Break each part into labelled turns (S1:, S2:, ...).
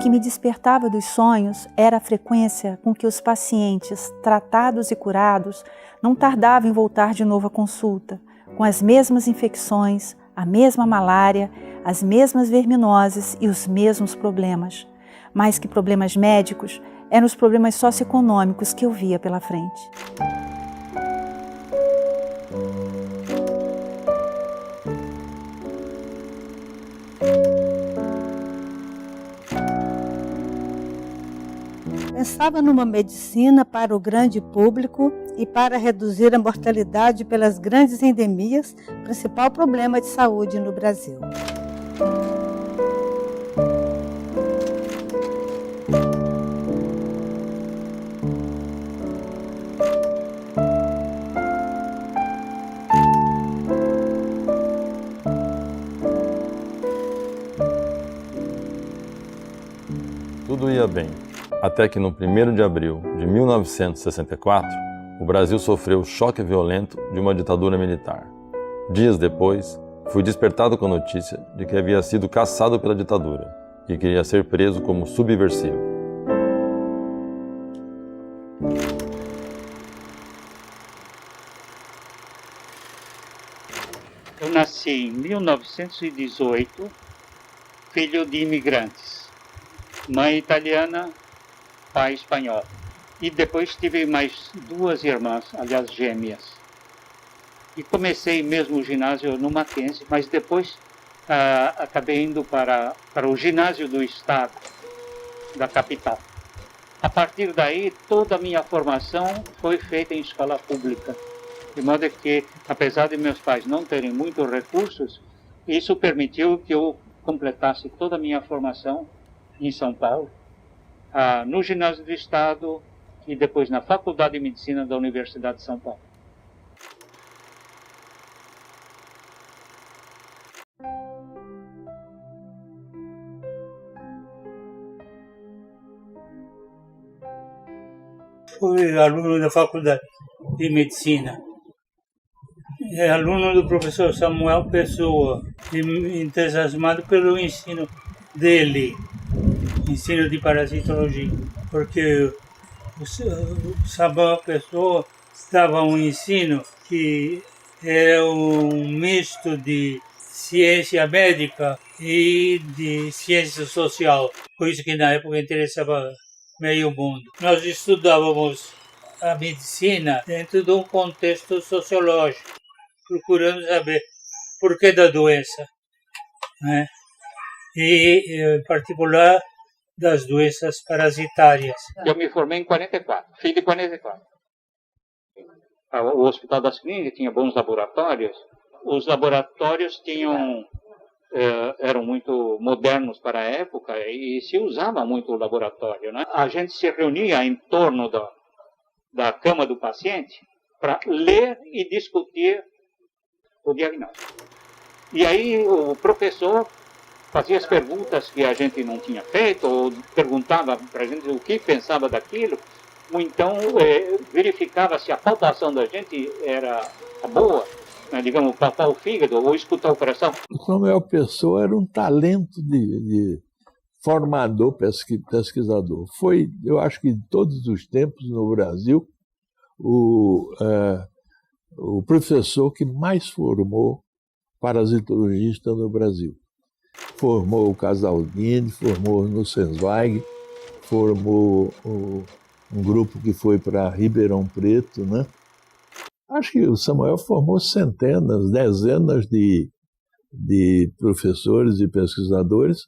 S1: que me despertava dos sonhos era a frequência com que os pacientes, tratados e curados, não tardavam em voltar de novo à consulta, com as mesmas infecções, a mesma malária, as mesmas verminoses e os mesmos problemas. Mais que problemas médicos, eram os problemas socioeconômicos que eu via pela frente.
S2: Pensava numa medicina para o grande público e para reduzir a mortalidade pelas grandes endemias, principal problema de saúde no Brasil.
S3: Tudo ia bem, até que no 1º de abril de 1964, o Brasil sofreu o choque violento de uma ditadura militar. Dias depois, fui despertado com a notícia de que havia sido caçado pela ditadura e queria ser preso como subversivo.
S4: Eu nasci em 1918, filho de imigrantes. Mãe italiana, pai espanhol. E depois tive mais 2 irmãs, aliás gêmeas. E comecei mesmo o ginásio no Mackenzie, mas depois acabei indo para o ginásio do estado, da capital. A partir daí, toda a minha formação foi feita em escola pública. De modo que, apesar de meus pais não terem muitos recursos, isso permitiu que eu completasse toda a minha formação em São Paulo, no ginásio do estado e depois na Faculdade de Medicina da Universidade de São Paulo.
S5: Fui aluno da Faculdade de Medicina. Aluno do professor Samuel Pessoa, entusiasmado pelo ensino dele, ensino de parasitologia, porque o Samuel Pessoa dava um ensino que era um misto de ciência médica e de ciência social, por isso que na época interessava meio mundo. Nós estudávamos a medicina dentro de um contexto sociológico, procurando saber por que da doença, né? E, em particular, das doenças parasitárias.
S4: Eu me formei em 44, fim de 44. O Hospital das Clínicas tinha bons laboratórios. Os laboratórios eram muito modernos para a época e se usava muito o laboratório, né? A gente se reunia em torno da cama do paciente para ler e discutir o diagnóstico. E aí o professor fazia as perguntas que a gente não tinha feito, ou perguntava para a gente o que pensava daquilo, ou então verificava se a palpação da gente era boa, né, digamos, palpar o fígado ou escutar o coração.
S6: O Samuel Pessoa era um talento de formador, pesquisador. Foi, eu acho que de todos os tempos no Brasil, o professor que mais formou parasitologista no Brasil. Formou o Casaldini, formou o Nussensweig, formou um grupo que foi para Ribeirão Preto, né? Acho que o Samuel formou centenas, dezenas de professores e pesquisadores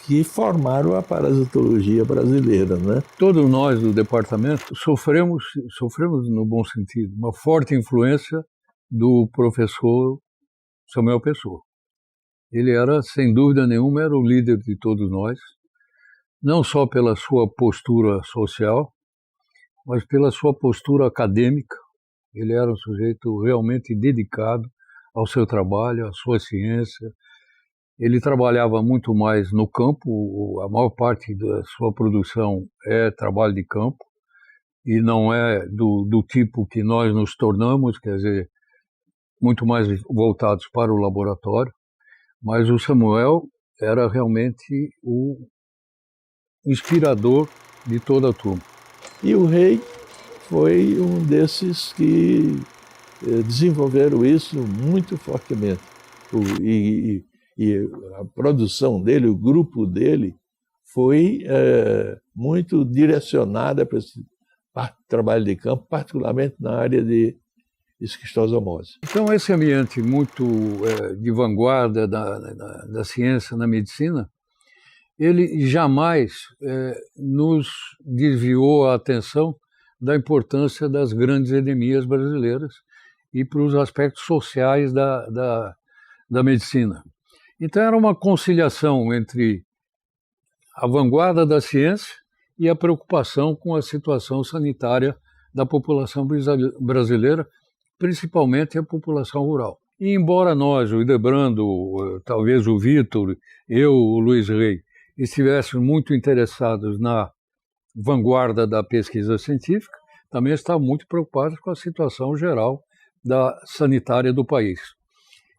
S6: que formaram a parasitologia brasileira, né?
S7: Todos nós do departamento sofremos no bom sentido, uma forte influência do professor Samuel Pessoa. Ele era, sem dúvida nenhuma, era o líder de todos nós, não só pela sua postura social, mas pela sua postura acadêmica. Ele era um sujeito realmente dedicado ao seu trabalho, à sua ciência. Ele trabalhava muito mais no campo, a maior parte da sua produção é trabalho de campo, e não é do tipo que nós nos tornamos, quer dizer, muito mais voltados para o laboratório. Mas o Samuel era realmente inspirador de toda a turma.
S6: E o rei foi um desses que desenvolveram isso muito fortemente. E a produção dele, o grupo dele, foi muito direcionada para esse trabalho de campo, particularmente na área de esquistosomose.
S7: Então, esse ambiente muito de vanguarda da ciência na medicina, ele jamais nos desviou a atenção da importância das grandes endemias brasileiras e para os aspectos sociais da medicina. Então, era uma conciliação entre a vanguarda da ciência e a preocupação com a situação sanitária da população brasileira, principalmente a população rural. E embora nós, o Ildebrando, talvez o Vitor, eu, o Luiz Rey, estivéssemos muito interessados na vanguarda da pesquisa científica, também estávamos muito preocupados com a situação geral sanitária do país.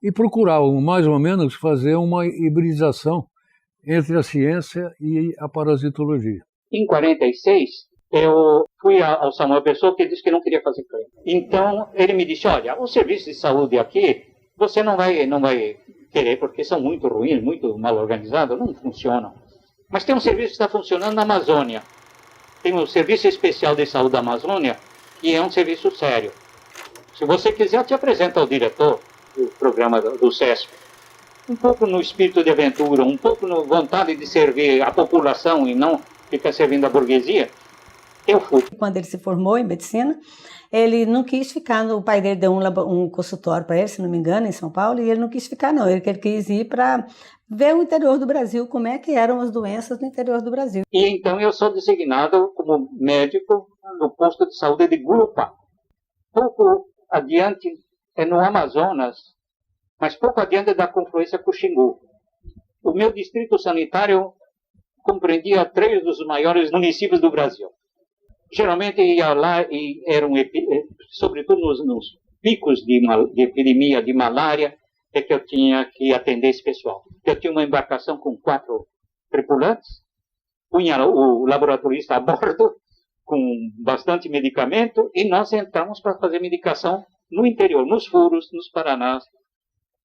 S7: E procurávamos, mais ou menos, fazer uma hibridização entre a ciência e a parasitologia.
S4: Em 46, eu fui ao Samuel Pessoa, que disse que não queria fazer clínica. Então, ele me disse, olha, os serviços de saúde aqui, você não vai querer, porque são muito ruins, muito mal organizados, não funcionam. Mas tem um serviço que está funcionando na Amazônia. Tem um serviço especial de saúde da Amazônia, que é um serviço sério. Se você quiser, eu te apresento ao diretor do programa do CESP. Um pouco no espírito de aventura, um pouco na vontade de servir a população e não ficar servindo a burguesia, eu fui.
S2: Quando ele se formou em medicina, ele não quis ficar, o pai dele deu um consultório para ele, se não me engano, em São Paulo, e ele não quis ficar não, ele quis ir para ver o interior do Brasil, como é que eram as doenças no interior do Brasil.
S4: E então eu sou designado como médico no posto de saúde de Gurupá. Pouco adiante, é no Amazonas, mas pouco adiante da confluência com o Xingu. O meu distrito sanitário compreendia 3 dos maiores municípios do Brasil. Geralmente ia lá e eram, sobretudo nos picos de epidemia de malária, é que eu tinha que atender esse pessoal. Eu tinha uma embarcação com 4 tripulantes, punha o laboratorista a bordo, com bastante medicamento, e nós entramos para fazer medicação no interior, nos furos, nos Paranás,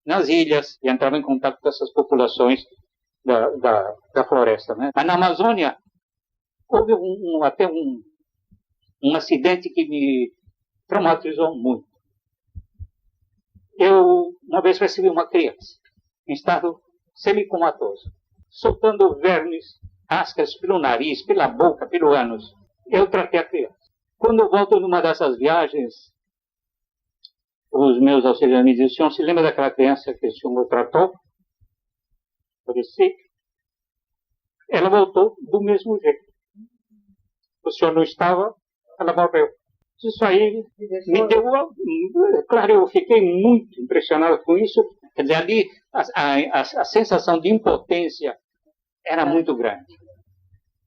S4: nas ilhas, e entrava em contato com essas populações da floresta. Né? Mas na Amazônia, houve até um acidente que me traumatizou muito. Eu, uma vez, recebi uma criança em estado semicomatoso, soltando vermes, ascas pelo nariz, pela boca, pelo ânus. Eu tratei a criança. Quando eu volto numa dessas viagens, os meus auxiliares me dizem, o senhor se lembra daquela criança que o senhor tratou? Eu disse, sim. Ela voltou do mesmo jeito. O senhor não estava, ela morreu. Isso aí me deu... Claro, eu fiquei muito impressionado com isso. Quer dizer, ali a sensação de impotência era muito grande.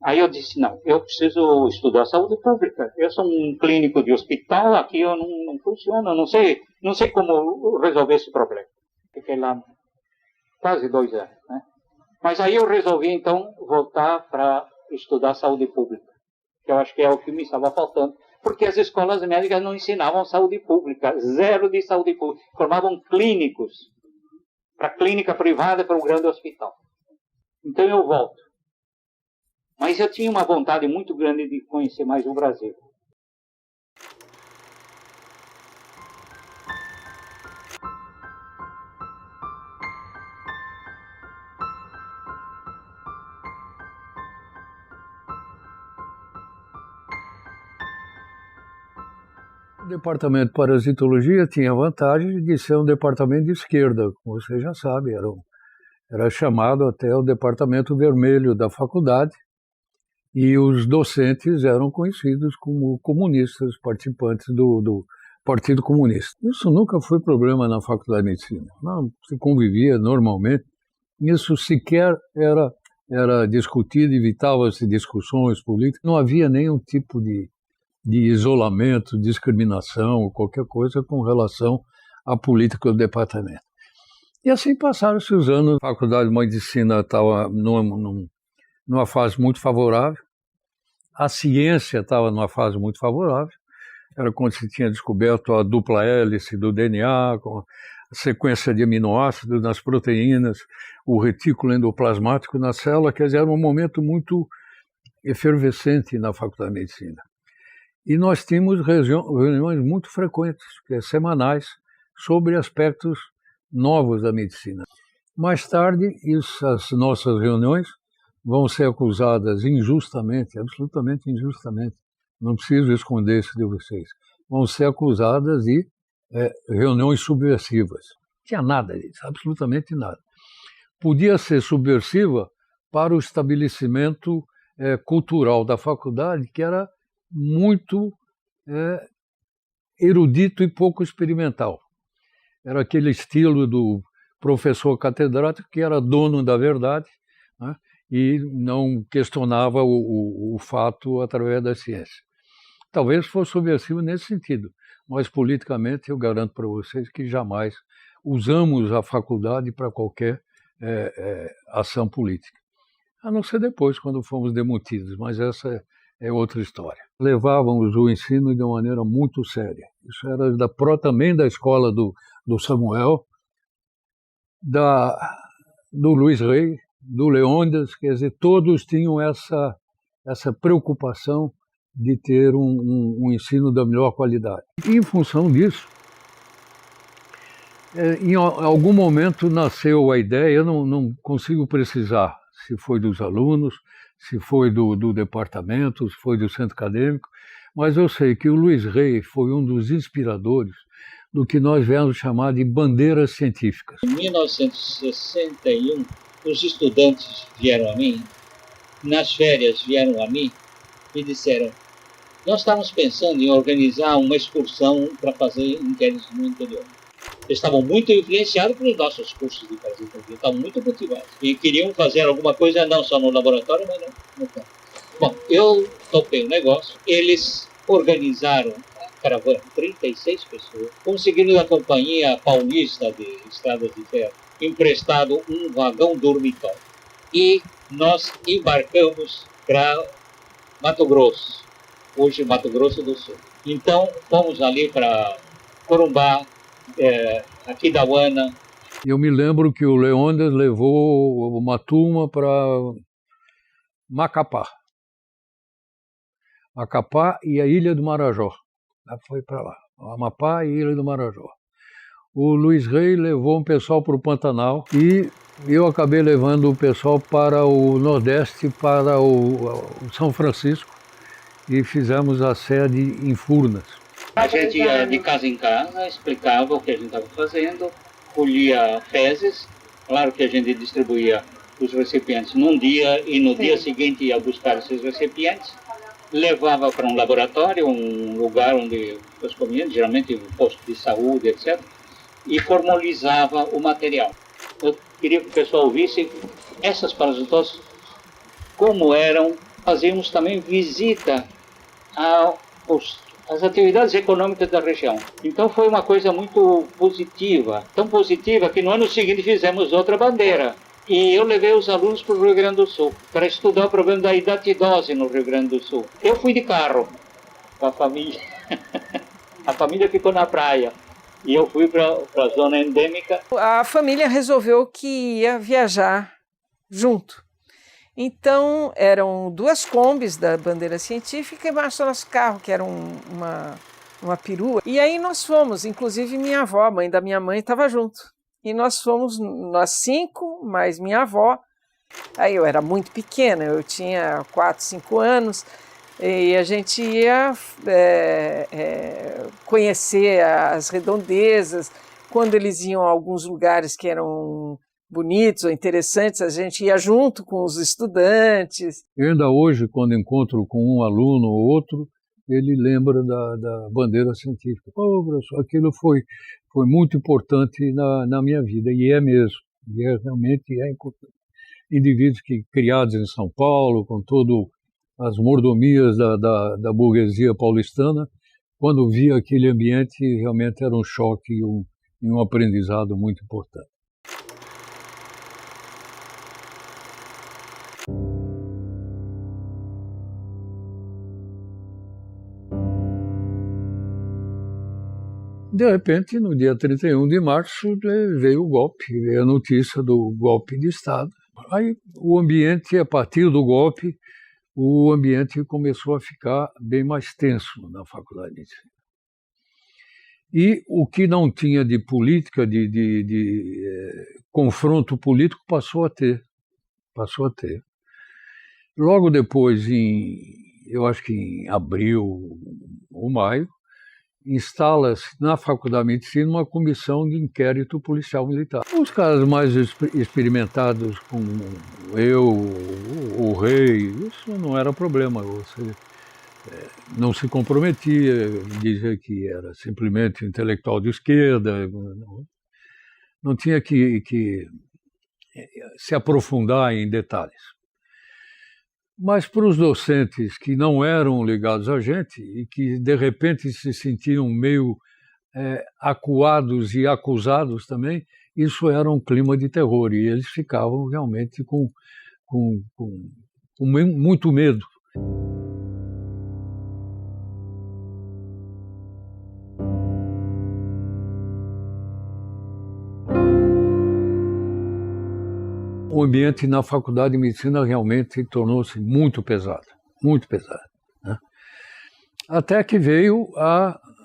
S4: Aí eu disse, não, eu preciso estudar saúde pública. Eu sou um clínico de hospital, aqui eu não funciona, não sei como resolver esse problema. Fiquei lá quase 2 anos, né? Mas aí eu resolvi, então, voltar para estudar saúde pública, que eu acho que é o que me estava faltando, porque as escolas médicas não ensinavam saúde pública, 0 de saúde pública. Formavam clínicos para a clínica privada, para o grande hospital. Então eu volto. Mas eu tinha uma vontade muito grande de conhecer mais o Brasil.
S7: O departamento de parasitologia tinha a vantagem de ser um departamento de esquerda, como você já sabe, era chamado até o departamento vermelho da faculdade, e os docentes eram conhecidos como comunistas, participantes do Partido Comunista. Isso nunca foi problema na Faculdade de Medicina. Não, se convivia normalmente. Isso sequer era discutido, evitava-se discussões políticas. Não havia nenhum tipo de isolamento, discriminação, ou qualquer coisa com relação à política do departamento. E assim passaram-se os anos. A Faculdade de Medicina estava numa fase muito favorável, a ciência estava numa fase muito favorável, era quando se tinha descoberto a dupla hélice do DNA, com a sequência de aminoácidos nas proteínas, o retículo endoplasmático na célula, quer dizer, era um momento muito efervescente na Faculdade de Medicina. E nós tínhamos reuniões muito frequentes, semanais, sobre aspectos novos da medicina. Mais tarde, as nossas reuniões vão ser acusadas injustamente, absolutamente injustamente, não preciso esconder isso de vocês, vão ser acusadas de reuniões subversivas. Não tinha nada disso, absolutamente nada. Podia ser subversiva para o estabelecimento cultural da faculdade, que era muito erudito e pouco experimental. Era aquele estilo do professor catedrático que era dono da verdade, né, e não questionava o fato através da ciência. Talvez fosse subversivo nesse sentido, mas politicamente eu garanto para vocês que jamais usamos a faculdade para qualquer ação política. A não ser depois, quando fomos demitidos, mas essa é outra história. Levávamos o ensino de uma maneira muito séria. Isso era também da escola do Samuel, do Luiz Rey, do Leônidas, quer dizer, todos tinham essa preocupação de ter um ensino da melhor qualidade. E, em função disso, em algum momento nasceu a ideia, eu não consigo precisar se foi dos alunos, se foi do departamento, se foi do centro acadêmico, mas eu sei que o Luiz Rey foi um dos inspiradores do que nós viemos chamar de bandeiras científicas.
S4: Em 1961, os estudantes vieram a mim, nas férias vieram a mim e disseram: nós estávamos pensando em organizar uma excursão para fazer inquéritos no interior. Eles estavam muito influenciados pelos nossos cursos de parasitologia, estavam muito motivados. E queriam fazer alguma coisa, não só no laboratório, mas no campo. Bom, eu topei o negócio, eles organizaram a caravana, 36 pessoas, conseguiram da Companhia Paulista de Estradas de Ferro, emprestado um vagão dormitório. E nós embarcamos para Mato Grosso, hoje Mato Grosso do Sul. Então, fomos ali para Corumbá, Aquidauana.
S7: Eu me lembro que o Leônidas levou uma turma para Macapá e a Ilha do Marajó. Foi para lá, Amapá e Ilha do Marajó. O Luiz Rey levou um pessoal para o Pantanal e eu acabei levando o pessoal para o Nordeste, para o São Francisco, e fizemos a sede em Furnas.
S4: A gente ia de casa em casa, explicava o que a gente estava fazendo, colhia fezes, claro que a gente distribuía os recipientes num dia e no dia seguinte ia buscar esses recipientes, levava para um laboratório, um lugar onde os comiam, geralmente um posto de saúde, etc., e formalizava o material. Eu queria que o pessoal visse essas parasitoses como eram. Fazíamos também visita às atividades econômicas da região. Então foi uma coisa muito positiva, tão positiva que no ano seguinte fizemos outra bandeira. E eu levei os alunos para o Rio Grande do Sul, para estudar o problema da hidatidose no Rio Grande do Sul. Eu fui de carro com a família. A família ficou na praia. E eu fui para a zona endêmica.
S8: A família resolveu que ia viajar junto. Então, eram 2 Kombis da bandeira científica e mais o nosso carro, que era uma perua. E aí nós fomos, inclusive minha avó, a mãe da minha mãe, estava junto. E nós fomos, nós 5, mais minha avó. Aí eu era muito pequena, eu tinha 4, 5 anos. E a gente ia conhecer as redondezas. Quando eles iam a alguns lugares que eram bonitos ou interessantes, a gente ia junto com os estudantes.
S7: Eu ainda hoje, quando encontro com um aluno ou outro, ele lembra da bandeira científica. Oh, professor, aquilo foi muito importante na minha vida, e é mesmo, realmente é importante. Indivíduos criados em São Paulo, com todo as mordomias da burguesia paulistana, quando via aquele ambiente, realmente era um choque e um aprendizado muito importante. De repente, no dia 31 de março, veio o golpe, veio a notícia do golpe de Estado. Aí o ambiente, a partir do golpe, o ambiente começou a ficar bem mais tenso na Faculdade de Medicina. E o que não tinha de política, de confronto político, passou a ter. Logo depois, eu acho que em abril ou maio, instala-se na Faculdade de Medicina uma comissão de inquérito policial militar. Os caras mais experimentados, como eu, o rei, isso não era problema. Você não se comprometia, dizia que era simplesmente intelectual de esquerda, não tinha que se aprofundar em detalhes. Mas para os docentes que não eram ligados a gente e que de repente se sentiam meio acuados e acusados também, isso era um clima de terror e eles ficavam realmente com muito medo. O ambiente na Faculdade de Medicina realmente tornou-se muito pesado, né? Até que veio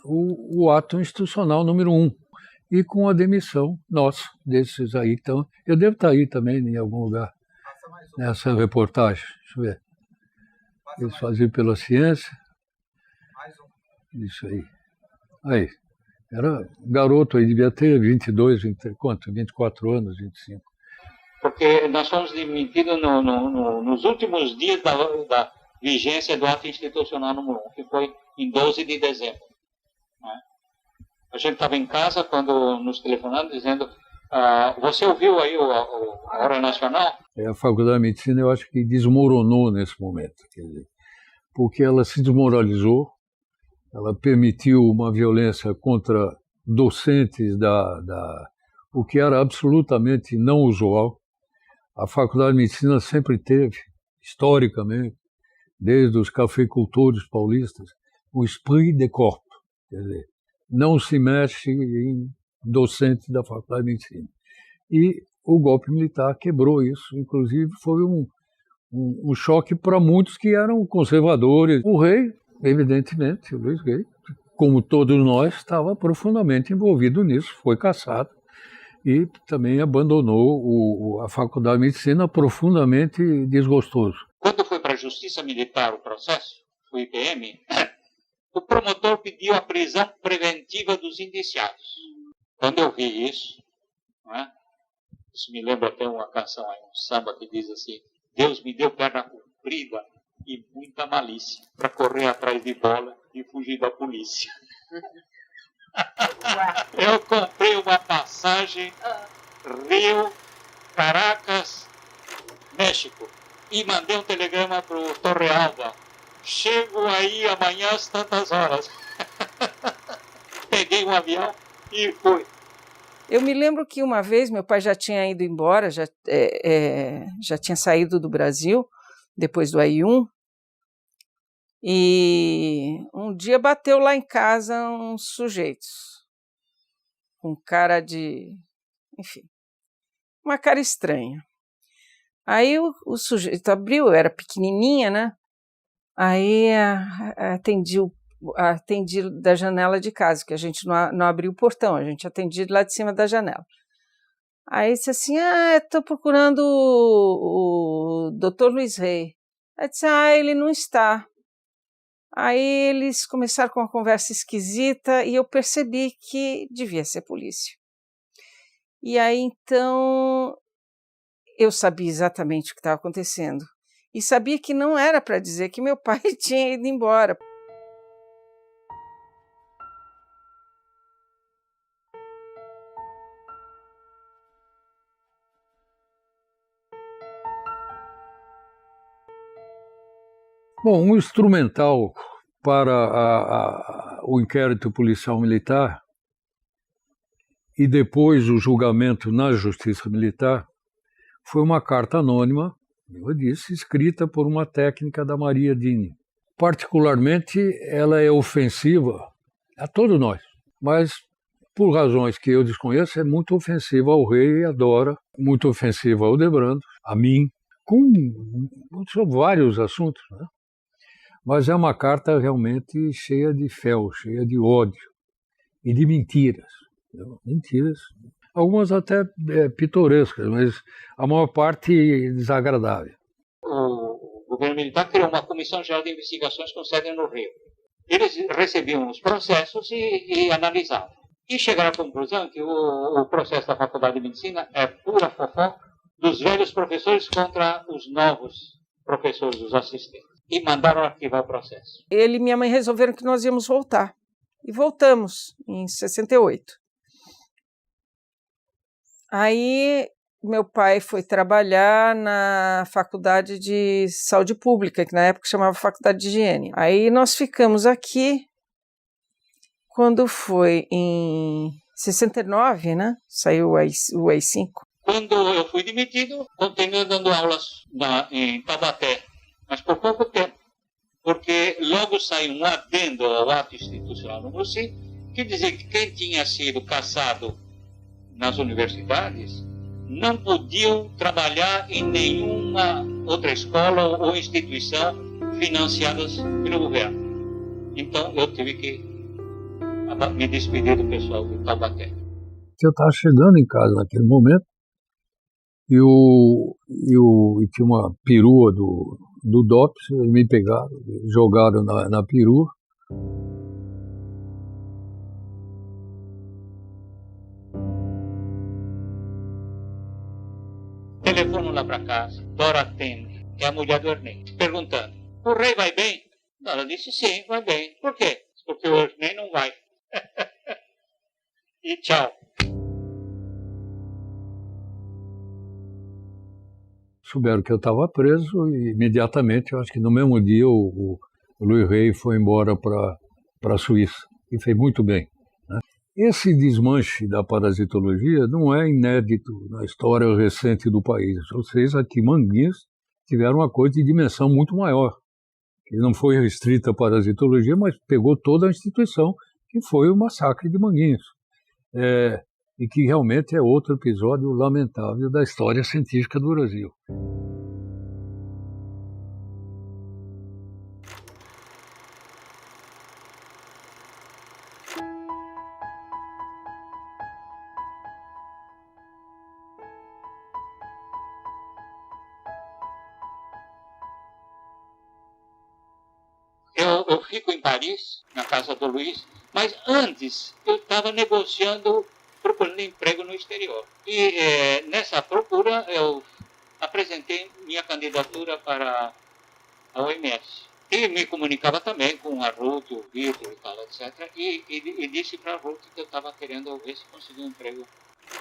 S7: o ato institucional número 1, e com a demissão nossa, desses aí. Então, eu devo estar aí também, em algum lugar, nessa reportagem. Deixa eu ver. Eles faziam pela ciência. Isso aí. Aí. Era um garoto aí, devia ter 22, 24 anos, 25.
S4: Porque nós fomos demitidos nos últimos dias da vigência do ato institucional número 1, que foi em 12 de dezembro. Né? A gente estava em casa quando nos telefonaram dizendo, você ouviu aí a Hora Nacional?
S7: A Faculdade de Medicina, eu acho que desmoronou nesse momento, quer dizer, porque ela se desmoralizou, ela permitiu uma violência contra docentes o que era absolutamente não usual. A Faculdade de Medicina sempre teve, historicamente, desde os cafeicultores paulistas, o esprit de corps, quer dizer, não se mexe em docentes da Faculdade de Medicina. E o golpe militar quebrou isso, inclusive foi um choque para muitos que eram conservadores. O rei, evidentemente, o Luiz Rei, como todos nós, estava profundamente envolvido nisso, foi cassado. E também abandonou a Faculdade de Medicina profundamente desgostoso.
S4: Quando foi para a Justiça Militar o processo, o IPM, o promotor pediu a prisão preventiva dos indiciados. Quando eu vi isso, né, isso me lembra até uma canção, um samba que diz assim, Deus me deu perna comprida e muita malícia para correr atrás de bola e fugir da polícia. Eu comprei uma passagem Rio, Caracas, México e mandei um telegrama para o Torrealba. Chego aí amanhã às tantas horas. Peguei um avião e fui.
S8: Eu me lembro que uma vez meu pai já tinha ido embora, já tinha saído do Brasil depois do AI-1. E um dia bateu lá em casa uns sujeitos, com cara de... enfim, uma cara estranha. Aí o sujeito abriu, eu era pequenininha, né? Aí atendi da janela de casa, que a gente não abriu o portão, a gente atendia lá de cima da janela. Aí disse assim, estou procurando o Dr. Luiz Rei. Aí disse, ele não está. Aí eles começaram com uma conversa esquisita e eu percebi que devia ser polícia. E aí, então, eu sabia exatamente o que estava acontecendo. E sabia que não era para dizer que meu pai tinha ido embora.
S7: Bom, um instrumental para o inquérito policial militar e depois o julgamento na Justiça Militar foi uma carta anônima, eu disse, escrita por uma técnica da Maria Dini. Particularmente, ela é ofensiva a todos nós, mas por razões que eu desconheço, é muito ofensiva ao rei e à Dora, muito ofensiva ao Debrando, a mim, sobre vários assuntos, né? Mas é uma carta realmente cheia de fel, cheia de ódio e de mentiras. Mentiras, algumas até pitorescas, mas a maior parte desagradável.
S4: O governo militar criou uma comissão geral de investigações com sede no Rio. Eles recebiam os processos e analisavam. E chegaram à conclusão que o processo da Faculdade de Medicina é pura fofoca dos velhos professores contra os novos professores, os assistentes. E mandaram arquivar o processo.
S8: Ele e minha mãe resolveram que nós íamos voltar. E voltamos em 68. Aí meu pai foi trabalhar na Faculdade de Saúde Pública, que na época chamava Faculdade de Higiene. Aí nós ficamos aqui. Quando foi em 69, né? Saiu o AI-5.
S4: Quando eu fui demitido, continuei dando aulas em Taubaté, mas por pouco tempo, porque logo saiu um adendo ao ato institucional número 5, que dizia que quem tinha sido cassado nas universidades não podiam trabalhar em nenhuma outra escola ou instituição financiadas pelo governo. Então eu tive que me despedir do pessoal de Taubaté.
S7: Eu estava chegando em casa naquele momento e tinha uma perua do DOPS, eles me pegaram, jogaram na perua.
S4: Telefono lá para casa, Dora atende, é a mulher do Ernei, perguntando: o rei vai bem? Ela disse: sim, vai bem. Por quê? Porque o Ernei não vai. E tchau.
S7: Souberam que eu estava preso e imediatamente, eu acho que no mesmo dia, o Luiz Rei foi embora para a Suíça e fez muito bem, né? Esse desmanche da parasitologia não é inédito na história recente do país. Vocês aqui, Manguinhos, tiveram uma coisa de dimensão muito maior, que não foi restrita à parasitologia, mas pegou toda a instituição, que foi o massacre de Manguinhos. E que realmente é outro episódio lamentável da história científica do Brasil.
S4: Eu fico em Paris, na casa do Luiz, mas antes eu estava negociando, procurando emprego no exterior. E nessa procura eu apresentei minha candidatura para a OMS. E me comunicava também com a Ruth, o Vitor e tal, etc. E disse para a Ruth que eu estava querendo ver se conseguia um emprego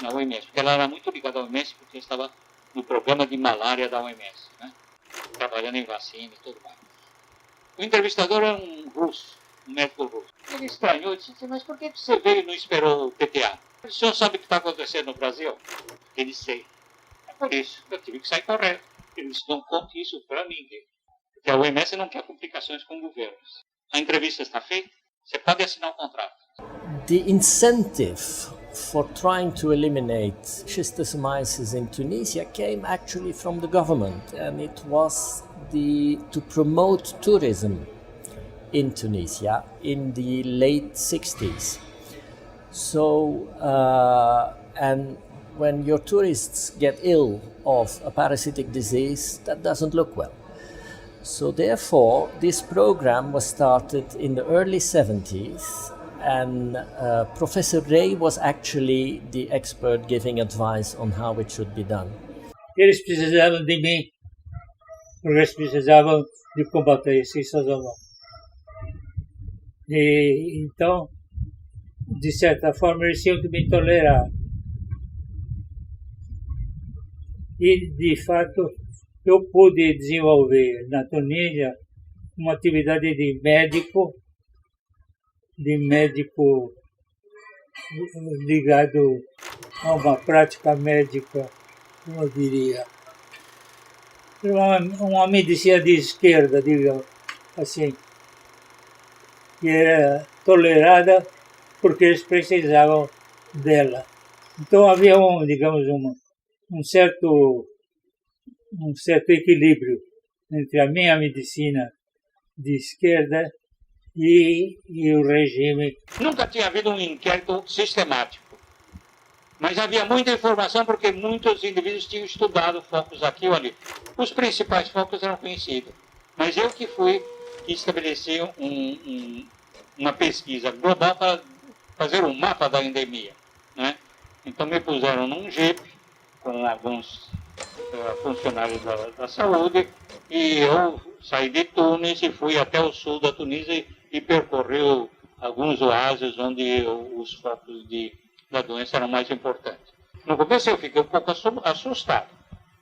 S4: na OMS. Porque ela era muito ligada à OMS, porque eu estava no programa de malária da OMS, né? Trabalhando em vacina e tudo mais. O entrevistador era um russo, um médico russo. Ele estranhou e disse: mas por que você veio e não esperou o PTA? O senhor sabe o que está acontecendo no Brasil? Ele disse: é por isso que eu tive que sair correndo. Eles não contam isso para ninguém. Porque a OMS não quer complicações com governos. A entrevista está feita, você pode assinar o contrato.
S9: The incentive for trying to eliminate schistosomiasis in Tunisia came actually from the government, and it was to promote tourism in Tunisia in the late 60s. So, and when your tourists get ill of a parasitic disease, that doesn't look well. So therefore, this program was started in the early 70s, and Professor Ray was actually the expert giving advice on how it should be done.
S5: Eles precisavam de mim, porque eles precisavam de combater esse sazonal. E então, de certa forma, eles tinham que me tolerar. E, de fato, eu pude desenvolver na Tunísia uma atividade de médico ligado a uma prática médica, como eu diria, uma medicina de esquerda, digamos assim, que era tolerada porque eles precisavam dela. Então havia um certo equilíbrio entre a minha medicina de esquerda e o regime.
S4: Nunca tinha havido um inquérito sistemático, mas havia muita informação porque muitos indivíduos tinham estudado focos aqui ou ali. Os principais focos eram conhecidos, mas eu que fui que estabeleci uma pesquisa global para fazer um mapa da endemia, né? Então me puseram num jeep com alguns funcionários da saúde e eu saí de Tunis e fui até o sul da Tunísia e percorri alguns oásis onde os focos da doença eram mais importantes. No começo eu fiquei um pouco assustado.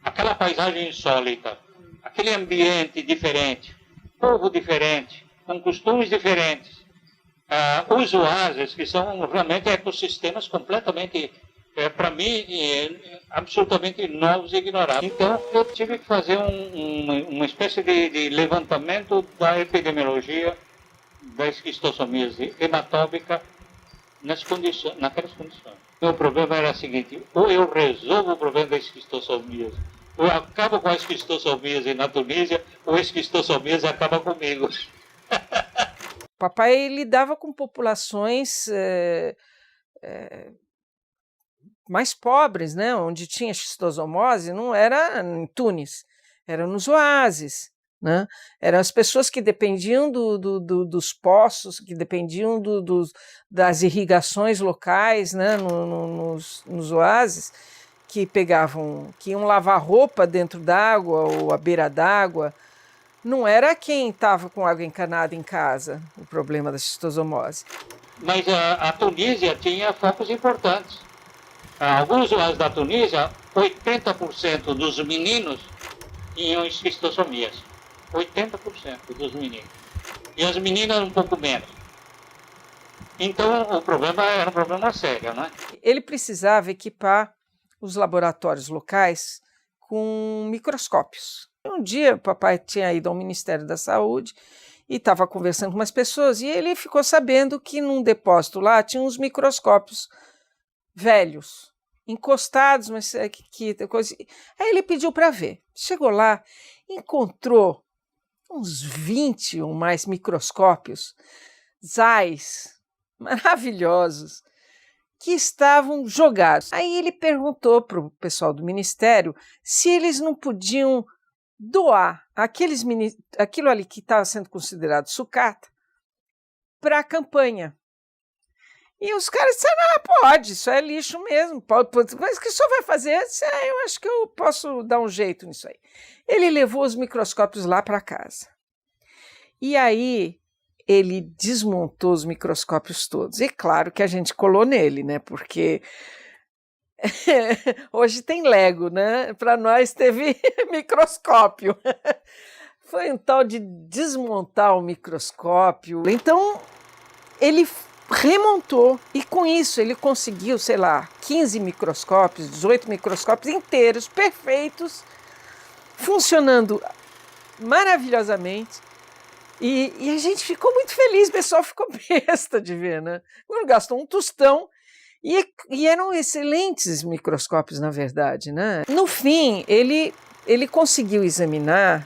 S4: Aquela paisagem insólita, aquele ambiente diferente, povo diferente, com costumes diferentes. Os oásis, que são realmente ecossistemas completamente, para mim, absolutamente novos e ignorados. Então, eu tive que fazer uma espécie de levantamento da epidemiologia da esquistossomíase hematóbica naquelas condições. O problema era o seguinte: ou eu resolvo o problema da esquistossomíase, ou eu acabo com a esquistossomíase na Tunísia, ou a esquistossomíase acaba comigo.
S8: Papai lidava com populações mais pobres, né? Onde tinha xistosomose, não era em Tunis, era nos oásis, né? Eram as pessoas que dependiam dos poços, que dependiam das irrigações locais, né? Nos oásis, que iam lavar roupa dentro d'água ou à beira d'água. Não era quem estava com água encanada em casa, o problema da xistosomose.
S4: Mas a Tunísia tinha focos importantes. Alguns oásis da Tunísia, 80% dos meninos tinham esquistossomíase. 80% dos meninos. E as meninas um pouco menos. Então o problema era um problema sério, né?
S8: Ele precisava equipar os laboratórios locais com microscópios. Um dia, o papai tinha ido ao Ministério da Saúde e estava conversando com umas pessoas e ele ficou sabendo que num depósito lá tinha uns microscópios velhos, encostados, mas que coisa. Aí ele pediu para ver. Chegou lá, encontrou uns 20 ou mais microscópios Zeiss maravilhosos que estavam jogados. Aí ele perguntou para o pessoal do Ministério se eles não podiam doar aquilo ali que estava sendo considerado sucata para a campanha. E os caras disseram, pode, isso é lixo mesmo, pode, mas o que o senhor vai fazer? Eu disse, eu acho que eu posso dar um jeito nisso aí. Ele levou os microscópios lá para casa. E aí ele desmontou os microscópios todos. E claro que a gente colou nele, né? Porque hoje tem Lego, né? Para nós teve microscópio. Foi um tal de desmontar o microscópio. Então ele remontou e com isso ele conseguiu, 15 microscópios, 18 microscópios inteiros, perfeitos, funcionando maravilhosamente. E a gente ficou muito feliz, o pessoal ficou besta de ver, né? Gastou um tostão e eram excelentes microscópios, na verdade, né? No fim, ele conseguiu examinar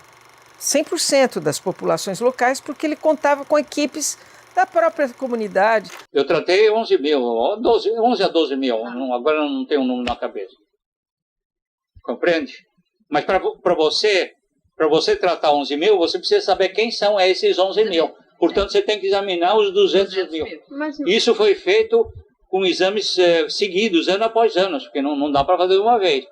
S8: 100% das populações locais porque ele contava com equipes da própria comunidade.
S4: Eu tratei 11 a 12 mil, agora não tenho um número na cabeça. Compreende? Mas para você tratar 11 mil, você precisa saber quem são esses 11 mil. Portanto, você tem que examinar os 200 mil. Isso foi feito com exames seguidos, ano após ano, porque não dá para fazer de uma vez.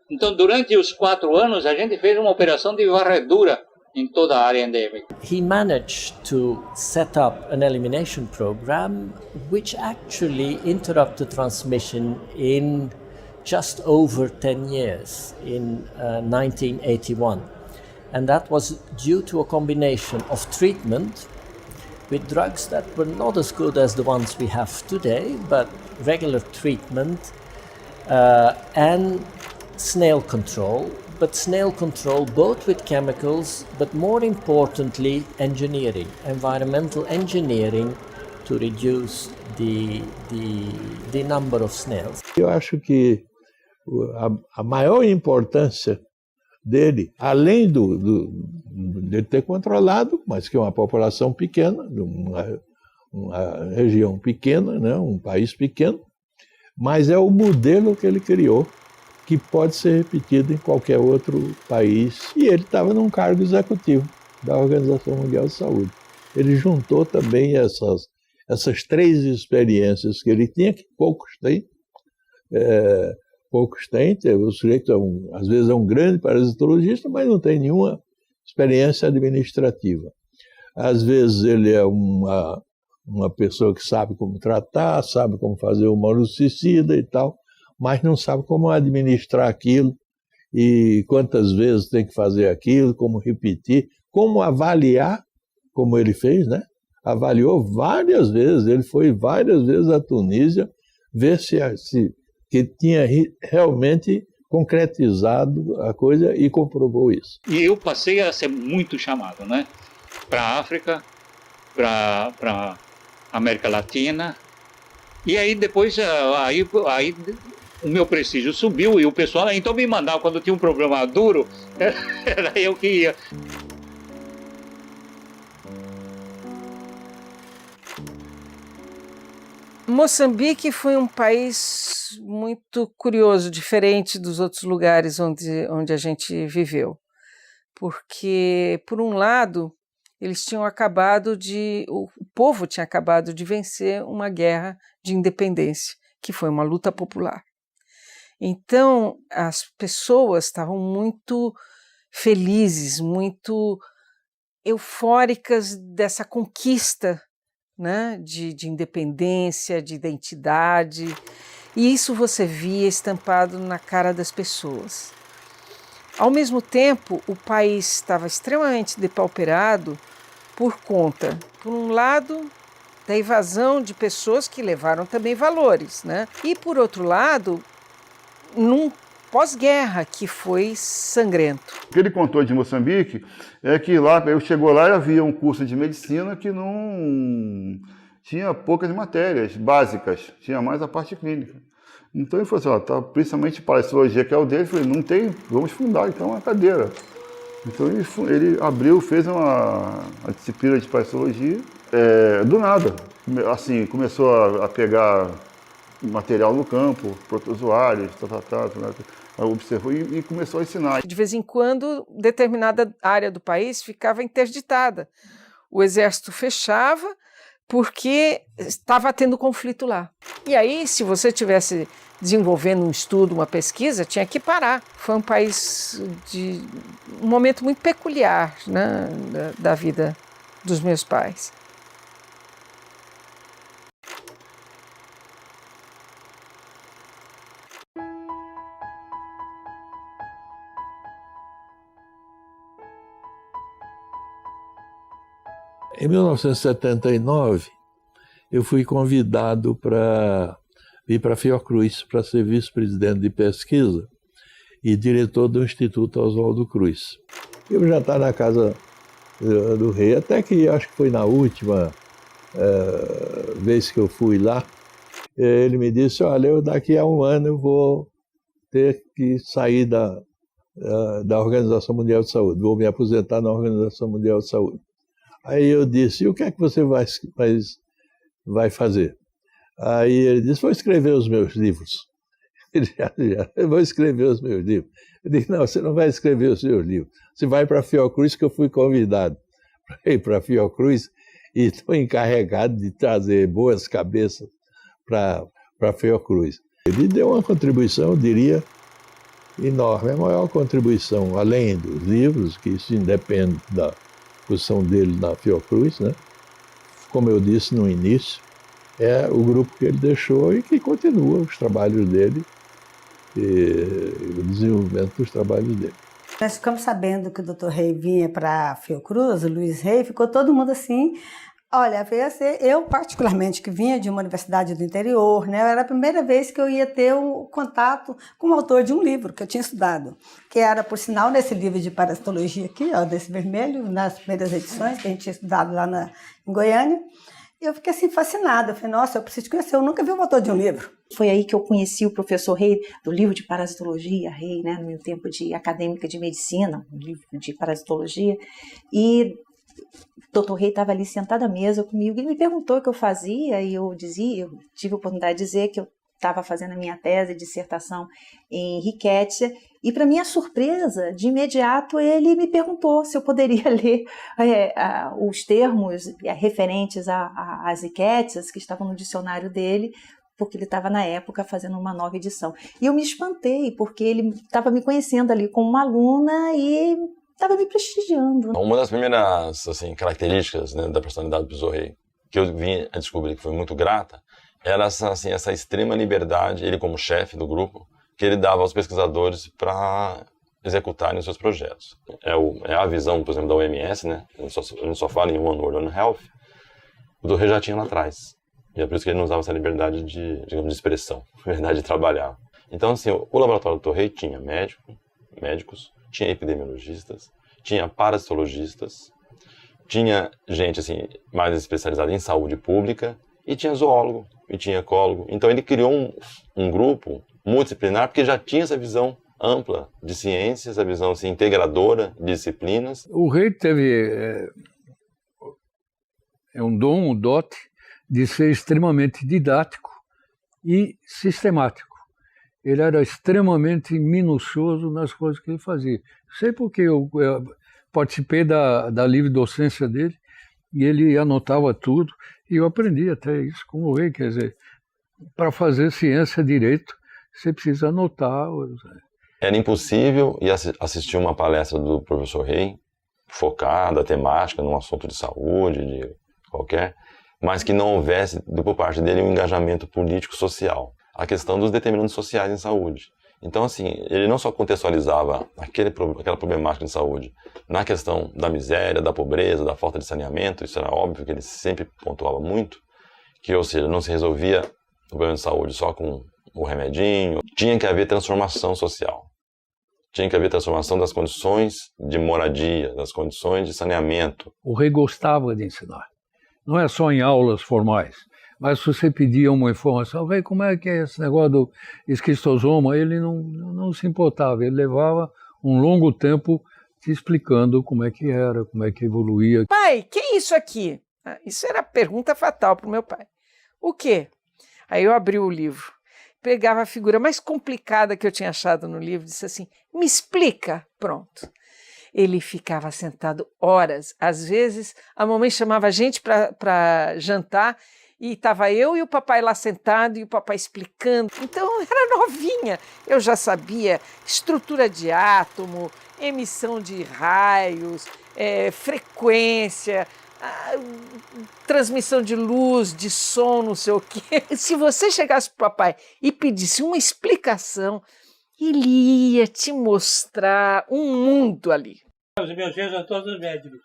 S4: Então, durante os 4 anos, a gente fez uma operação de varredura em toda a área endêmica.
S9: He managed to set up an elimination program which actually interrupted transmission in just over 10 years, in 1981. And that was due to a combination of treatment with drugs that were not as good as the ones we have today, but regular treatment and snail control, but snail control both with chemicals, but more importantly engineering, environmental engineering to reduce the number of snails.
S6: Eu acho que a maior importância dele, além de ter controlado, mas que é uma população pequena, uma região pequena, né, um país pequeno, mas é o modelo que ele criou, que pode ser repetido em qualquer outro país. E ele estava num cargo executivo da Organização Mundial de Saúde. Ele juntou também essas três experiências que ele tinha, que poucos têm. O sujeito, às vezes, é um grande parasitologista, mas não tem nenhuma experiência administrativa. Às vezes, ele é uma pessoa que sabe como tratar, sabe como fazer o monossicida e tal, mas não sabe como administrar aquilo e quantas vezes tem que fazer aquilo, como repetir, como avaliar, como ele fez, né? Avaliou várias vezes, ele foi várias vezes à Tunísia ver se que tinha realmente concretizado a coisa e comprovou isso.
S4: E eu passei a ser muito chamado, né? Para a África, para América Latina. E aí depois aí o meu prestígio subiu e o pessoal então me mandava, quando tinha um problema duro, era eu que ia.
S8: Moçambique foi um país muito curioso, diferente dos outros lugares onde a gente viveu. Porque, por um lado, o povo tinha acabado de vencer uma guerra de independência, que foi uma luta popular. Então, as pessoas estavam muito felizes, muito eufóricas dessa conquista, né, de independência, de identidade, e isso você via estampado na cara das pessoas. Ao mesmo tempo, o país estava extremamente depauperado por conta, por um lado, da invasão de pessoas que levaram também valores, né? E por outro lado, num pós-guerra que foi sangrento.
S10: O que ele contou de Moçambique é que lá, eu chegou lá e havia um curso de medicina que não tinha poucas matérias básicas, tinha mais a parte clínica. Então ele falou assim, ó, tá, principalmente parasitologia, que é o dele, eu falei, não tem, vamos fundar então uma cadeira. Então ele abriu, fez a disciplina de parasitologia, do nada, assim, começou a pegar material no campo, protozoários, observou e começou a ensinar.
S8: De vez em quando, determinada área do país ficava interditada. O exército fechava porque estava tendo conflito lá. E aí, se você tivesse desenvolvendo um estudo, uma pesquisa, tinha que parar. Foi um país de um momento muito peculiar, né, da vida dos meus pais.
S6: Em 1979, eu fui convidado para ir para Fiocruz, para ser vice-presidente de pesquisa e diretor do Instituto Oswaldo Cruz. Eu já estava na casa do rei, até que acho que foi na última vez que eu fui lá, ele me disse, olha, daqui a um ano eu vou ter que sair da Organização Mundial de Saúde, vou me aposentar na Organização Mundial de Saúde. Aí eu disse, e o que é que você vai fazer? Aí ele disse, vou escrever os meus livros. Eu vou escrever os meus livros. Eu disse, não, você não vai escrever os seus livros. Você vai para a Fiocruz, que eu fui convidado para ir para a Fiocruz e estou encarregado de trazer boas cabeças para a Fiocruz. Ele deu uma contribuição, eu diria, enorme. A maior contribuição, além dos livros, que isso independe da posição dele na Fiocruz, né? Como eu disse no início, é o grupo que ele deixou e que continua os trabalhos dele e o desenvolvimento dos trabalhos dele.
S2: Nós ficamos sabendo que o Dr. Rey vinha para a Fiocruz, o Luiz Rey, ficou todo mundo assim. Olha, eu particularmente, que vinha de uma universidade do interior, né, era a primeira vez que eu ia ter um contato com o autor de um livro que eu tinha estudado, que era, por sinal, nesse livro de parasitologia aqui, ó, desse vermelho, nas primeiras edições, que a gente tinha estudado lá em Goiânia. Eu fiquei assim fascinada, eu falei, nossa, eu preciso conhecer, eu nunca vi um autor de um livro.
S1: Foi aí que eu conheci o professor Rey, do livro de parasitologia, Rey, né, no meu tempo de acadêmica de medicina, um livro de parasitologia, e o Dr. Rey estava ali sentado à mesa comigo, ele me perguntou o que eu fazia, e eu tive a oportunidade de dizer que eu estava fazendo a minha tese de dissertação em Rickettsia, e para minha surpresa, de imediato ele me perguntou se eu poderia ler os termos referentes às Rickettsias que estavam no dicionário dele, porque ele estava na época fazendo uma nova edição. E eu me espantei, porque ele estava me conhecendo ali como uma aluna e estava me prestigiando.
S3: Uma das primeiras assim, características, né, da personalidade do professor Rey, que eu vim a descobrir que foi muito grata, era essa extrema liberdade, ele como chefe do grupo, que ele dava aos pesquisadores para executarem os seus projetos. É a visão, por exemplo, da OMS, né? A gente só fala em One World on Health. O Dr. Rey já tinha lá atrás. E é por isso que ele não usava essa liberdade de expressão, liberdade de trabalhar. Então, assim, o laboratório do Dr. Rey tinha médicos, tinha epidemiologistas, tinha parasitologistas, tinha gente assim, mais especializada em saúde pública, e tinha zoólogo, e tinha ecólogo. Então ele criou um grupo multidisciplinar, porque já tinha essa visão ampla de ciências, essa visão assim, integradora de disciplinas.
S7: O Rey teve um dom, um dote, de ser extremamente didático e sistemático. Ele era extremamente minucioso nas coisas que ele fazia. Sei porque eu participei da livre docência dele, e ele anotava tudo, e eu aprendi até isso com o Rey, quer dizer, para fazer ciência direito, você precisa anotar.
S3: Era impossível ir assistir uma palestra do professor Rey, focada, temática, num assunto de saúde, de qualquer, mas que não houvesse, por parte dele, um engajamento político-social. A questão dos determinantes sociais em saúde. Então, assim, ele não só contextualizava aquela problemática de saúde na questão da miséria, da pobreza, da falta de saneamento, isso era óbvio que ele sempre pontuava muito, que, ou seja, não se resolvia o problema de saúde só com o remedinho, tinha que haver transformação social. Tinha que haver transformação das condições de moradia, das condições de saneamento.
S7: O Rey gostava de ensinar. Não é só em aulas formais. Mas se você pedia uma informação, como é que é esse negócio do esquistosoma, ele não se importava, ele levava um longo tempo te explicando como é que era, como é que evoluía.
S8: Pai, que é isso aqui? Isso era a pergunta fatal para o meu pai. O quê? Aí eu abri o livro, pegava a figura mais complicada que eu tinha achado no livro, disse assim, me explica, pronto. Ele ficava sentado horas, às vezes a mamãe chamava a gente para jantar, e estava eu e o papai lá sentado e o papai explicando. Então, eu era novinha. Eu já sabia estrutura de átomo, emissão de raios, frequência, transmissão de luz, de som, não sei o quê. Se você chegasse para o papai e pedisse uma explicação, ele ia te mostrar um mundo ali.
S5: Os meus filhos são todos médicos.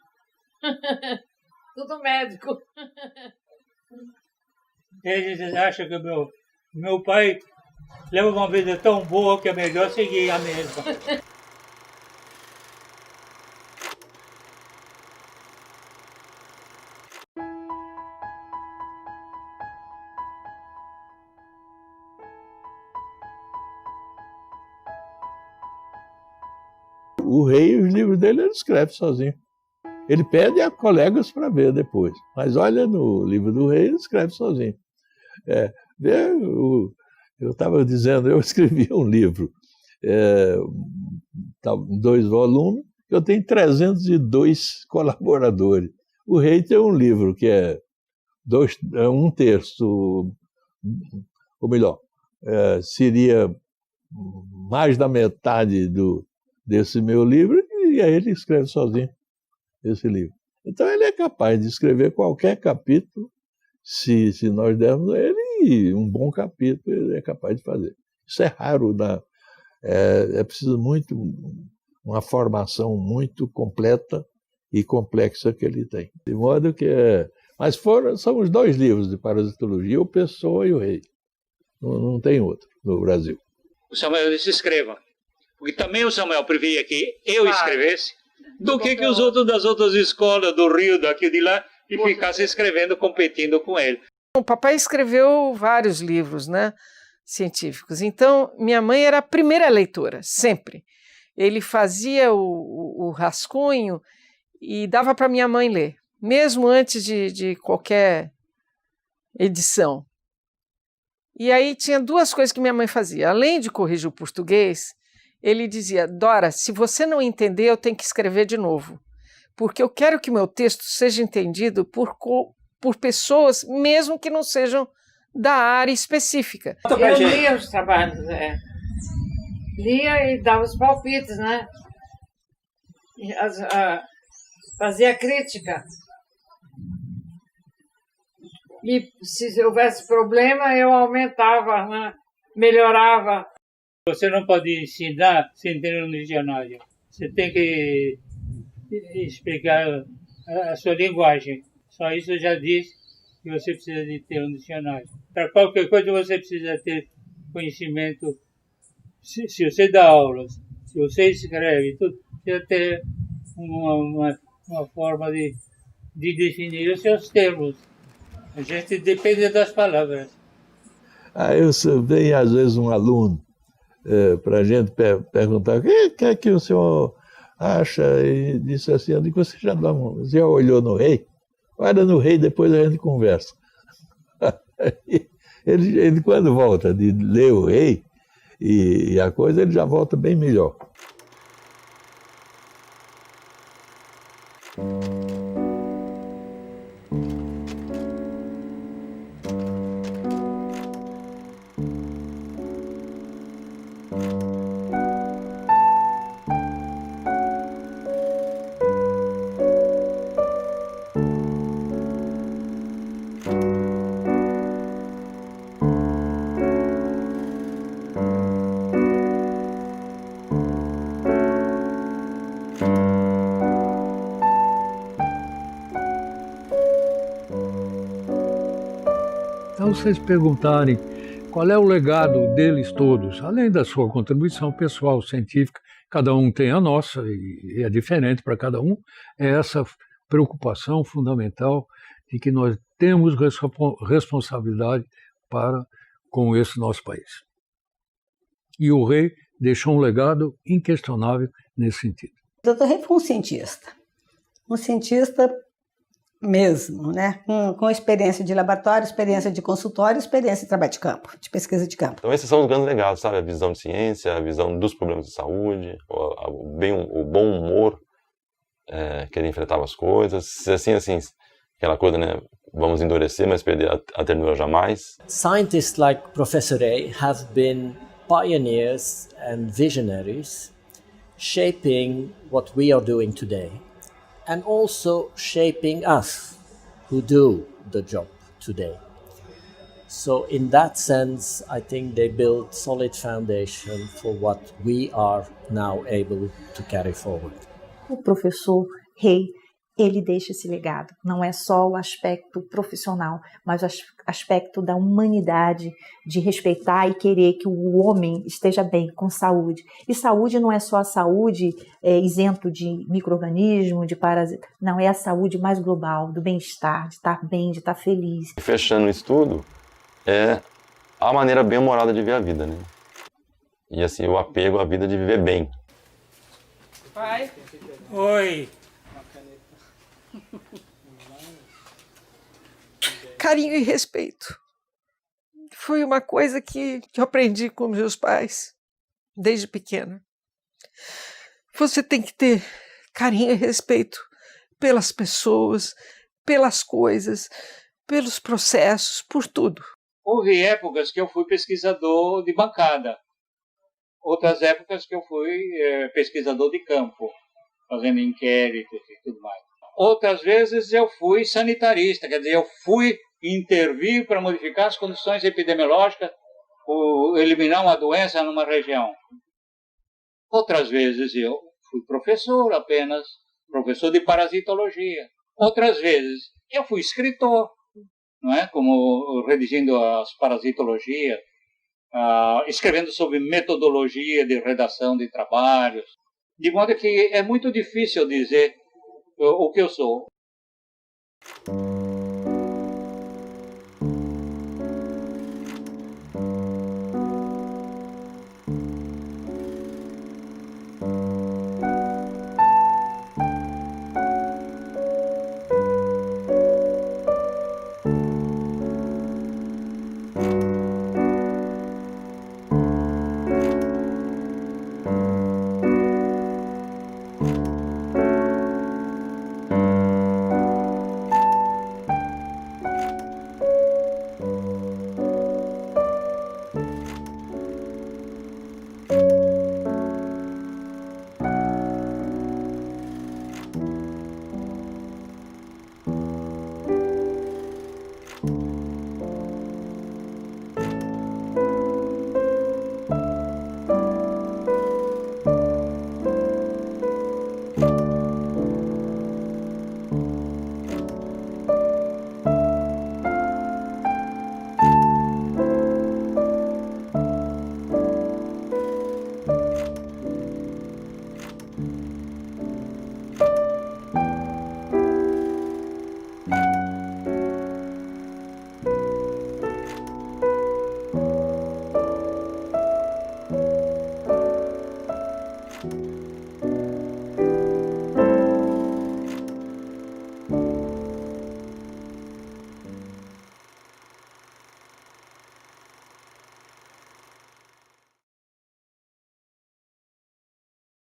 S11: Tudo médico.
S5: Eles acham que meu pai leva uma vida tão boa que é melhor seguir a mesma.
S6: O Rey, os livros dele, ele escreve sozinho. Ele pede a colegas para ver depois. Mas olha, no livro do Rey, ele escreve sozinho. Eu estava dizendo, eu escrevi um livro, 2 volumes, eu tenho 302 colaboradores. O Rey tem um livro que é 1/3, ou melhor, seria mais da metade desse meu livro, e aí ele escreve sozinho esse livro. Então ele é capaz de escrever qualquer capítulo, se nós dermos a ele um bom capítulo, ele é capaz de fazer. Isso é raro, é preciso uma formação muito completa e complexa que ele tem. De modo que mas são os 2 livros de parasitologia, o Pessoa e o Rey. Não tem outro no Brasil.
S4: O Samuel disse escreva, porque também o Samuel previa que eu escrevesse, do que os outros das outras escolas do Rio, daqui e de lá, e ficasse escrevendo, competindo com ele.
S8: O papai escreveu vários livros, né, científicos. Então, minha mãe era a primeira leitora, sempre. Ele fazia o rascunho e dava para minha mãe ler, mesmo antes de qualquer edição. E aí tinha duas coisas que minha mãe fazia. Além de corrigir o português, ele dizia: Dora, se você não entender, eu tenho que escrever de novo, porque eu quero que meu texto seja entendido por pessoas, mesmo que não sejam da área específica.
S11: Eu lia os trabalhos, lia e dava os palpites, né? Fazia crítica. E se houvesse problema, eu aumentava, né? Melhorava.
S5: Você não pode ensinar sem ter um dicionário. Você tem que explicar a sua linguagem. Só isso já diz que você precisa de ter um dicionário. Para qualquer coisa você precisa ter conhecimento. Se você dá aulas, se você escreve, tudo, precisa ter uma forma de definir os seus termos. A gente depende das palavras.
S6: Eu venho às vezes um aluno para a gente perguntar o que é que o senhor acha, e disse assim: eu digo, você já olhou no rei? Olha no rei, depois a gente conversa. ele quando volta de ler o rei e a coisa, ele já volta bem melhor.
S7: Então, vocês perguntarem qual é o legado deles todos, além da sua contribuição pessoal, científica, cada um tem a nossa e é diferente para cada um, é essa preocupação fundamental de que nós temos responsabilidade com esse nosso país. E o rei deixou um legado inquestionável nesse sentido.
S2: O Dr. Rei foi um cientista mesmo, né? Com experiência de laboratório, experiência de consultório, experiência de trabalho de campo, de pesquisa de campo.
S3: Então esses são os grandes legados, sabe? A visão de ciência, a visão dos problemas de saúde, o bom humor que ele enfrentava as coisas, assim, aquela coisa, né? Vamos endurecer, mas perder a ternura jamais.
S9: Scientists like Professor A have been pioneers and visionaries, shaping what we are doing today, and also shaping us who do the job today. So in that sense, I think they built solid foundation for what we are now able to carry forward.
S1: O professor Rei, ele deixa esse legado. Não é só o aspecto profissional, mas o aspecto da humanidade, de respeitar e querer que o homem esteja bem, com saúde. E saúde não é só a saúde isento de micro-organismo, de parasita. Não, é a saúde mais global, do bem-estar, de estar bem, de estar feliz.
S3: Fechando isso tudo, é a maneira bem-humorada de ver a vida, né? E assim, o apego à vida de viver bem.
S8: Pai?
S5: Oi.
S8: Carinho e respeito. Foi uma coisa que eu aprendi com meus pais desde pequena. Você tem que ter carinho e respeito pelas pessoas, pelas coisas, pelos processos, por tudo.
S4: Houve épocas que eu fui pesquisador de bancada. Outras épocas que eu fui pesquisador de campo, fazendo inquéritos e tudo mais. Outras vezes eu fui sanitarista, quer dizer, eu fui intervir para modificar as condições epidemiológicas ou eliminar uma doença numa região. Outras vezes eu fui professor apenas, professor de parasitologia. Outras vezes eu fui escritor, não é? Como redigindo as parasitologias, escrevendo sobre metodologia de redação de trabalhos. De modo que é muito difícil dizer o que eu sou.
S3: Música